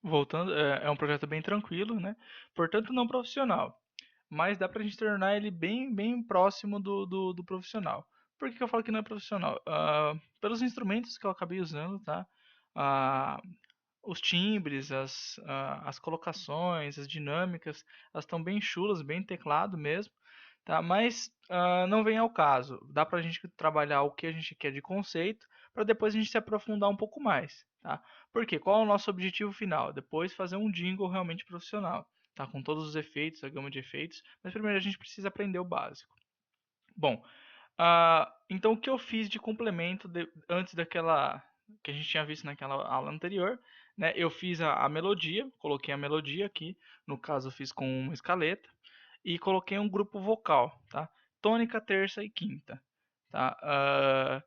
voltando, é um projeto bem tranquilo, né? Portanto, não profissional. Mas dá pra gente tornar ele bem próximo do profissional. Por que que eu falo que não é profissional? Pelos instrumentos que eu acabei usando, tá? Ah, os timbres, as colocações, as dinâmicas, elas estão bem chulas, bem teclado mesmo, tá? Mas não vem ao caso. Dá pra gente trabalhar o que a gente quer de conceito, para depois a gente se aprofundar um pouco mais, tá? Por quê? Qual é o nosso objetivo final? Depois fazer um jingle realmente profissional, tá? Com todos os efeitos, a gama de efeitos, mas primeiro a gente precisa aprender o básico. Bom, então o que eu fiz de complemento antes daquela que a gente tinha visto naquela aula anterior, né? Eu fiz a melodia, coloquei a melodia aqui, no caso eu fiz com uma escaleta e coloquei um grupo vocal, tá? Tônica, terça e quinta, tá?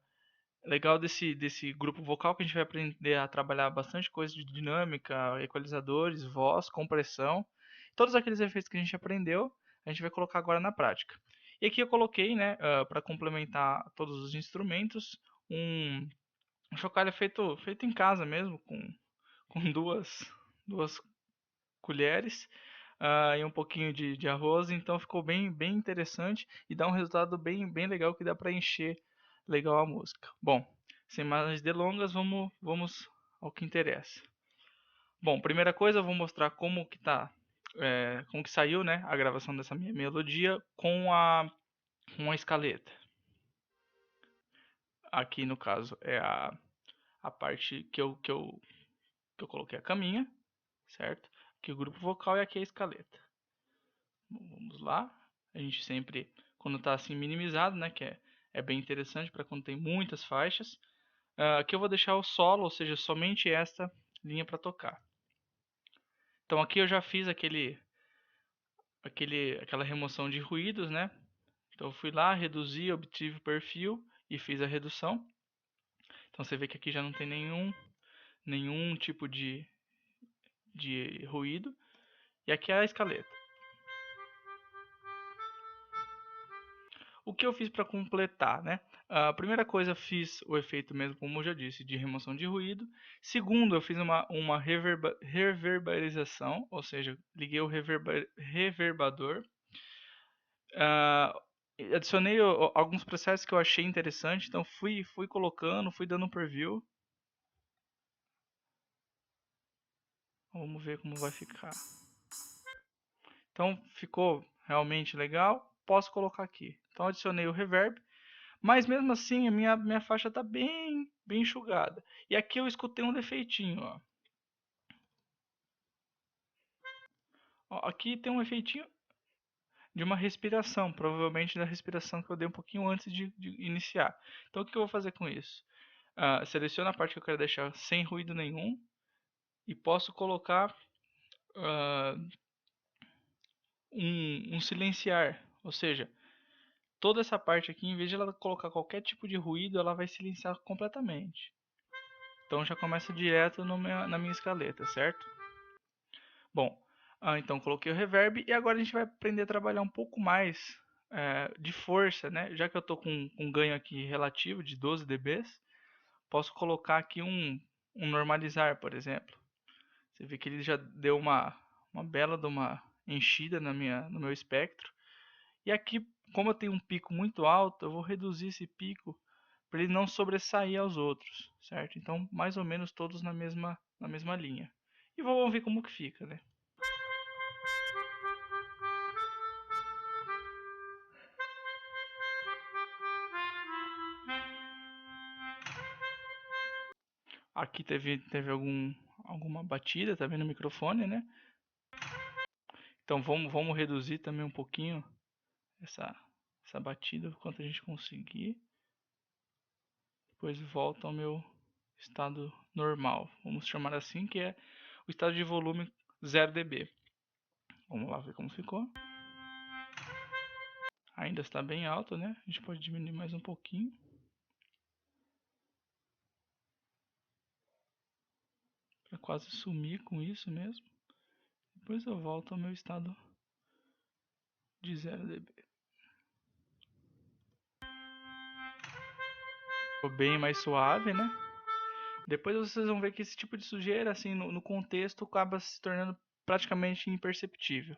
Legal desse grupo vocal que a gente vai aprender a trabalhar bastante coisa de dinâmica, equalizadores, voz, compressão, todos aqueles efeitos que a gente aprendeu, a gente vai colocar agora na prática. E aqui eu coloquei, né, para complementar todos os instrumentos, um chocalho feito em casa mesmo, com duas colheres e um pouquinho de arroz, então ficou bem interessante e dá um resultado bem legal que dá para encher legal a música. Bom, sem mais delongas, vamos ao que interessa. Bom, primeira coisa, eu vou mostrar como que saiu, né, a gravação dessa minha melodia com a escaleta. Aqui no caso é a parte que eu coloquei a caminha, certo? Aqui o grupo vocal e aqui a escaleta. Bom, vamos lá. A gente sempre, quando está assim minimizado, né, que é bem interessante para quando tem muitas faixas. Aqui eu vou deixar o solo, ou seja, somente esta linha para tocar. Então aqui eu já fiz aquela remoção de ruídos, né? Então eu fui lá, reduzi, obtive o perfil e fiz a redução. Então você vê que aqui já não tem nenhum tipo de ruído. E aqui é a escaleta. O que eu fiz para completar, né? A primeira coisa, eu fiz o efeito mesmo, como eu já disse, de remoção de ruído. Segundo, eu fiz uma reverberização, ou seja, liguei o reverbador. Ah, Adicionei alguns processos que eu achei interessante, então fui colocando, fui dando um preview. Vamos ver como vai ficar. Então ficou realmente legal. Posso colocar aqui. Então adicionei o reverb. Mas mesmo assim, a minha faixa tá bem enxugada. E aqui eu escutei um defeitinho, ó. Ó, aqui tem um efeitinho de uma respiração, provavelmente da respiração que eu dei um pouquinho antes de iniciar. Então o que eu vou fazer com isso? Seleciono a parte que eu quero deixar sem ruído nenhum e posso colocar ah, um silenciar, ou seja, toda essa parte aqui, em vez de ela colocar qualquer tipo de ruído, ela vai silenciar completamente. Então já começa direto no na minha escaleta, certo? Bom, então coloquei o reverb e agora a gente vai aprender a trabalhar um pouco mais de força, né? Já que eu estou com um ganho aqui relativo de 12 dBs, posso colocar aqui um normalizar, por exemplo. Você vê que ele já deu uma bela de uma enchida no meu espectro. E aqui, como eu tenho um pico muito alto, eu vou reduzir esse pico para ele não sobressair aos outros, certo? Então, mais ou menos todos na mesma linha. E vamos ver como que fica, né? Aqui teve alguma batida também no microfone, né? Então vamos reduzir também um pouquinho essa, essa batida quanto a gente conseguir. Depois volta ao meu estado normal. Vamos chamar assim, que é o estado de volume 0 dB. Vamos lá ver como ficou. Ainda está bem alto, né? A gente pode diminuir mais um pouquinho. Para quase sumir com isso mesmo. Depois eu volto ao meu estado de 0 dB. Ficou bem mais suave, né? Depois vocês vão ver que esse tipo de sujeira, assim, no contexto, acaba se tornando praticamente imperceptível,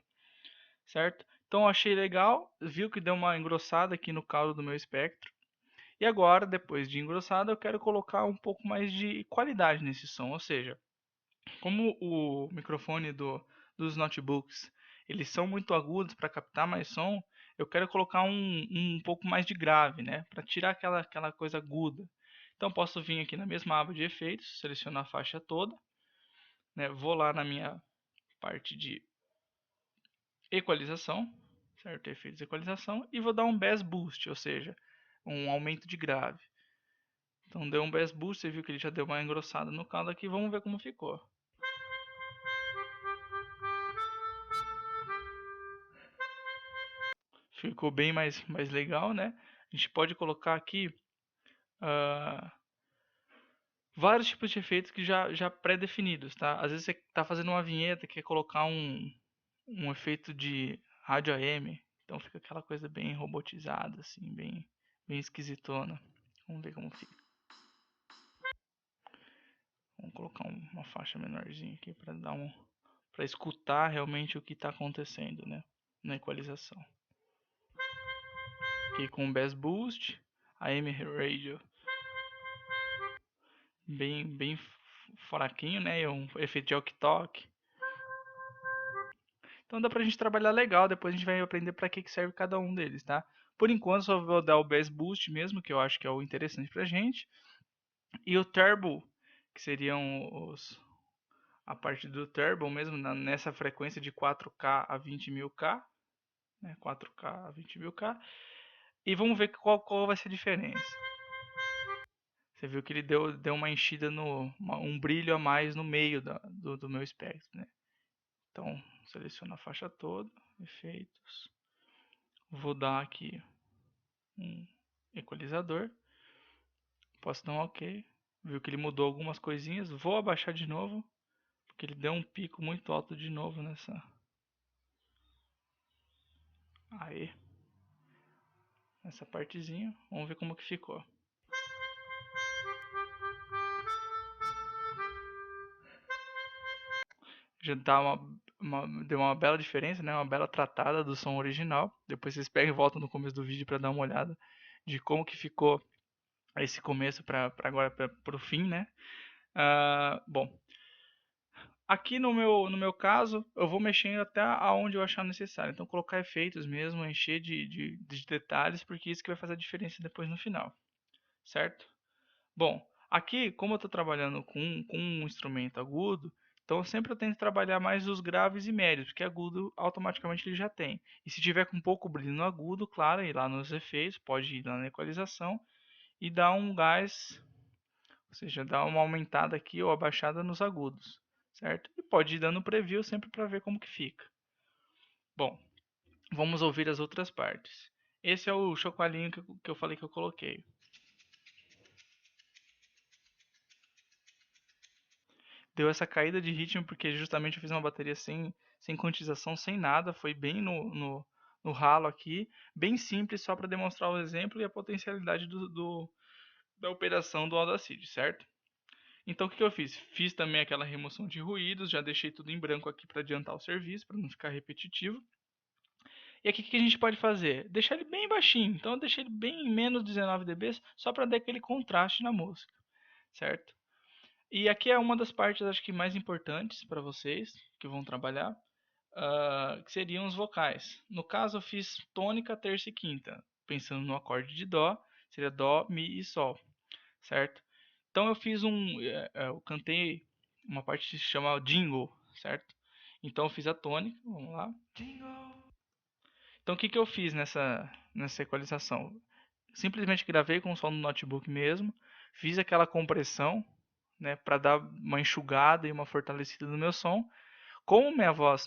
certo? Então eu achei legal, viu que deu uma engrossada aqui no caldo do meu espectro. E agora, depois de engrossado, eu quero colocar um pouco mais de qualidade nesse som, ou seja, como o microfone dos notebooks, eles são muito agudos para captar mais som, eu quero colocar um pouco mais de grave, né, para tirar aquela coisa aguda. Então posso vir aqui na mesma aba de efeitos, selecionar a faixa toda, né, vou lá na minha parte de equalização, certo? Efeitos de equalização, e vou dar um bass boost, ou seja, um aumento de grave. Então deu um bass boost, você viu que ele já deu uma engrossada no caldo aqui, vamos ver como ficou. Ficou bem mais legal, né? A gente pode colocar aqui uh, vários tipos de efeitos que já pré-definidos, tá? Às vezes você está fazendo uma vinheta e quer colocar um efeito de rádio AM, então fica aquela coisa bem robotizada, assim, bem esquisitona. Vamos ver como fica. Vamos colocar uma faixa menorzinha aqui para dar para escutar realmente o que está acontecendo, né, na equalização. Aqui com o Bass Boost, AM Radio bem fraquinho, né, e um efeito de walkie-talkie. Então dá pra gente trabalhar legal, depois a gente vai aprender para que serve cada um deles, tá? Por enquanto só vou dar o Bass Boost mesmo, que eu acho que é o interessante pra gente. E o Turbo, que seriam a parte do Turbo mesmo, nessa frequência de 4K a 20.000K, né? 4K a 20.000K. E vamos ver qual vai ser a diferença. Você viu que ele deu uma enchida, um brilho a mais no meio do meu espectro, né? Então, seleciono a faixa toda, efeitos. Vou dar aqui um equalizador. Posso dar um OK. Viu que ele mudou algumas coisinhas. Vou abaixar de novo, porque ele deu um pico muito alto de novo nessa. Aí. Nessa partezinha. Vamos ver como que ficou. Já dá deu uma bela diferença, né? Uma bela tratada do som original. Depois vocês pegam e voltam no começo do vídeo para dar uma olhada de como que ficou esse começo para agora para o fim, né? Bom, aqui no meu caso, eu vou mexendo até aonde eu achar necessário. Então, colocar efeitos mesmo, encher de detalhes, porque isso que vai fazer a diferença depois no final, certo? Bom, aqui, como eu estou trabalhando com um instrumento agudo, então sempre eu tento trabalhar mais os graves e médios, porque agudo automaticamente ele já tem. E se tiver com pouco brilho no agudo, claro, ir lá nos efeitos, pode ir lá na equalização e dar um gás, ou seja, dar uma aumentada aqui ou abaixada nos agudos, certo? E pode ir dando preview sempre para ver como que fica. Bom, vamos ouvir as outras partes. Esse é o chocoalinho que eu falei que eu coloquei. Deu essa caída de ritmo porque justamente eu fiz uma bateria sem quantização, sem nada, foi bem no ralo aqui, bem simples só para demonstrar o exemplo e a potencialidade da operação do Audacity, certo? Então o que eu fiz? Fiz também aquela remoção de ruídos, já deixei tudo em branco aqui para adiantar o serviço, para não ficar repetitivo. E aqui o que a gente pode fazer? Deixar ele bem baixinho, então eu deixei ele bem em menos 19 dB, só para dar aquele contraste na música, certo? E aqui é uma das partes, acho que mais importantes para vocês que vão trabalhar, que seriam os vocais. No caso, eu fiz tônica, terça e quinta, pensando no acorde de dó, seria dó, mi e sol, certo? Então eu fiz eu cantei uma parte que se chama jingle, certo? Então eu fiz a tônica, vamos lá. Então o que eu fiz nessa equalização? Simplesmente gravei com o som do notebook mesmo, fiz aquela compressão, né, para dar uma enxugada e uma fortalecida no meu som. Como minha voz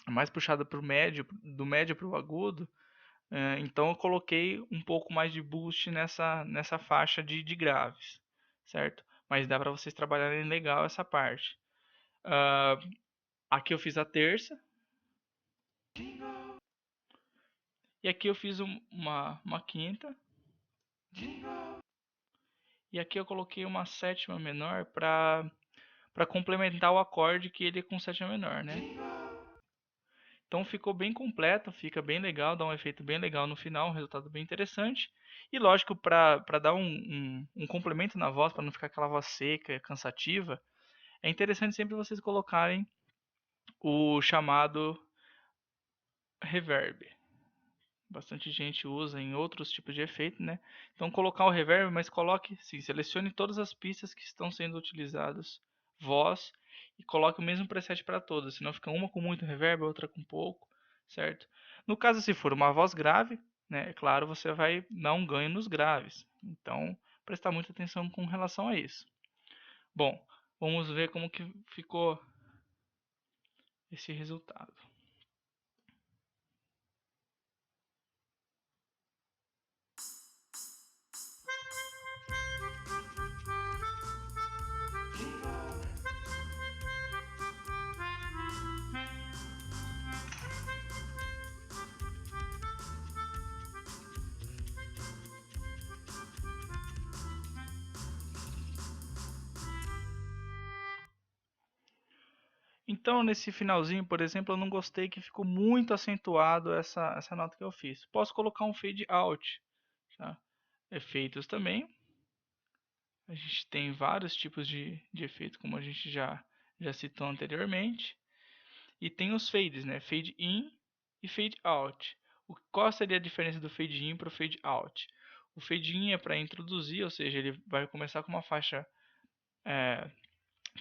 é mais puxada para o médio, do médio para o agudo, então eu coloquei um pouco mais de boost nessa faixa de graves, certo? Mas dá para vocês trabalharem legal essa parte. Aqui eu fiz a terça. E aqui eu fiz uma quinta. E aqui eu coloquei uma sétima menor para complementar o acorde que ele é com sétima menor, né? Então ficou bem completo, fica bem legal, dá um efeito bem legal no final, um resultado bem interessante. E lógico, para dar um complemento na voz, para não ficar aquela voz seca, cansativa, é interessante sempre vocês colocarem o chamado reverb. Bastante gente usa em outros tipos de efeito, né? Então colocar o reverb, mas coloque, sim, selecione todas as pistas que estão sendo utilizadas, voz, e coloque o mesmo preset para todas, senão fica uma com muito reverb, outra com pouco, certo? No caso, se for uma voz grave, né, é claro, você vai dar um ganho nos graves. Então, prestar muita atenção com relação a isso. Bom, vamos ver como que ficou esse resultado. Então, nesse finalzinho, por exemplo, eu não gostei que ficou muito acentuado essa nota que eu fiz. Posso colocar um fade out, tá? Efeitos também. A gente tem vários tipos de efeito, como a gente já citou anteriormente. E tem os fades, né? Fade in e fade out. Qual seria a diferença do fade in para o fade out? O fade in é para introduzir, ou seja, ele vai começar com uma faixa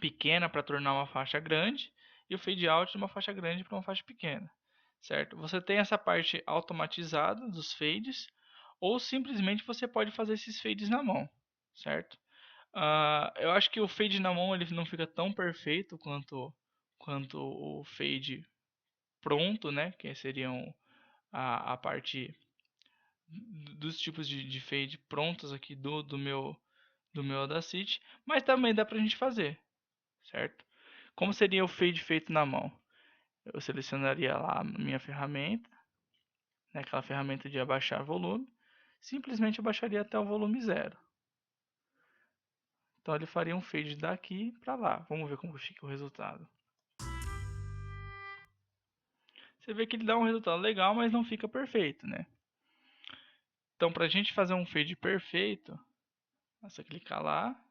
pequena para tornar uma faixa grande, e o fade out de uma faixa grande para uma faixa pequena, certo? Você tem essa parte automatizada dos fades, ou simplesmente você pode fazer esses fades na mão, certo? Eu acho que o fade na mão ele não fica tão perfeito quanto o fade pronto, né? Que seriam a parte dos tipos de fade prontos aqui do meu Audacity, mas também dá pra gente fazer, certo? Como seria o fade feito na mão? Eu selecionaria lá a minha ferramenta, né, aquela ferramenta de abaixar volume, simplesmente abaixaria até o volume 0. Então ele faria um fade daqui para lá. Vamos ver como fica o resultado. Você vê que ele dá um resultado legal, mas não fica perfeito, né? Então, para a gente fazer um fade perfeito, basta clicar lá